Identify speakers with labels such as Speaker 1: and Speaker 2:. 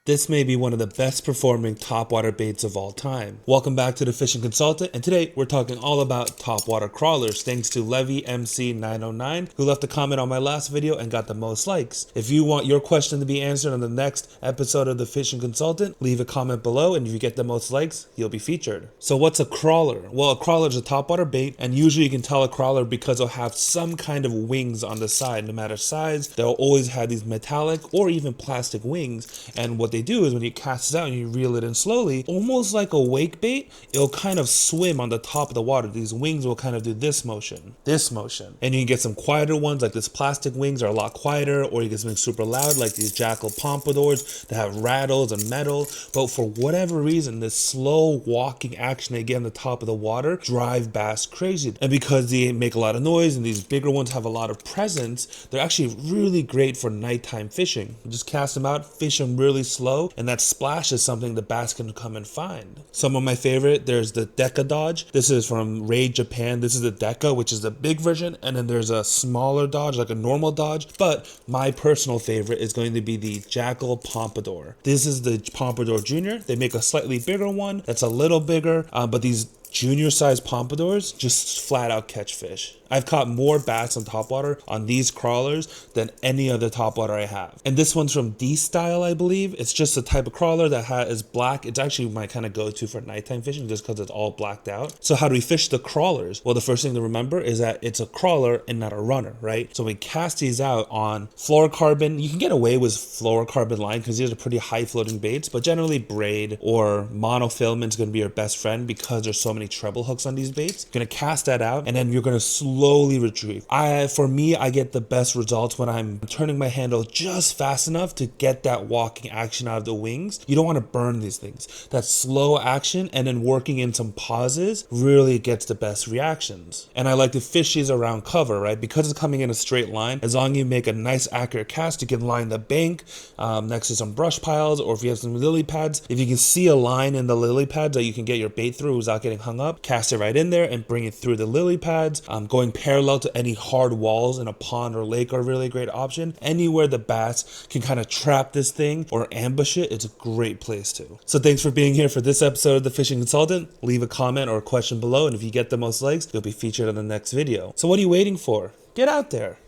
Speaker 1: This may be one of the best performing topwater baits of all time. Welcome back to the Fishing Consultant, and today we're talking all about topwater crawlers thanks to Levy MC909 who left a comment on my last video and got the most likes. If you want your question to be answered on the next episode of the Fishing Consultant, leave a comment below, and if you get the most likes, you'll be featured. So what's a crawler? Well, a crawler is a topwater bait, and usually you can tell a crawler because it'll have some kind of wings on the side. No matter size, they'll always have these metallic or even plastic wings, and what they do is when you cast it out and you reel it in slowly, almost like a wake bait, it'll kind of swim on the top of the water. These wings will kind of do this motion, and you can get some quieter ones like this plastic wings are a lot quieter, or you get something super loud like these Jackall Pompadours that have rattles and metal. But for whatever reason, this slow walking action they get on the top of the water drive bass crazy. And because they make a lot of noise and these bigger ones have a lot of presence, they're actually really great for nighttime fishing. You just cast them out, fish them really slow, and that splash is something the bass can come and find. Some of my favorite, there's the Deka Dodge. This is from Raid Japan. This is the Deka, which is the big version, and then there's a smaller Dodge, like a normal Dodge. But my personal favorite is going to be the Jackall Pompadour. This is the Pompadour Junior. They make a slightly bigger one that's a little bigger, but these junior sized pompadours just flat out catch fish. I've caught more bass on topwater on these crawlers than any other topwater I have. And this one's from D-Style, I believe. It's just a type of crawler that is black. It's actually my kind of go-to for nighttime fishing just because it's all blacked out. So how do we fish the crawlers? Well, the first thing to remember is that it's a crawler and not a runner, right? So we cast these out on fluorocarbon. You can get away with fluorocarbon line because these are pretty high floating baits, but generally braid or monofilament is going to be your best friend because there's so many treble hooks on these baits. You're going to cast that out and then you're going to slowly retrieve. For me, I get the best results when I'm turning my handle just fast enough to get that walking action out of the wings. You don't want to burn these things. That slow action and then working in some pauses really gets the best reactions. And I like to fish these around cover, right? Because it's coming in a straight line, as long as you make a nice accurate cast, you can line the bank next to some brush piles, or if you have some lily pads, if you can see a line in the lily pads that you can get your bait through without getting hung up, cast it right in there and bring it through the lily pads. Going parallel to any hard walls in a pond or lake are a really great option. Anywhere the bass can kind of trap this thing or ambush it, it's a great place to. So thanks for being here for this episode of The Fishing Consultant. Leave a comment or a question below, and if you get the most likes, you'll be featured on the next video. So what are you waiting for? Get out there.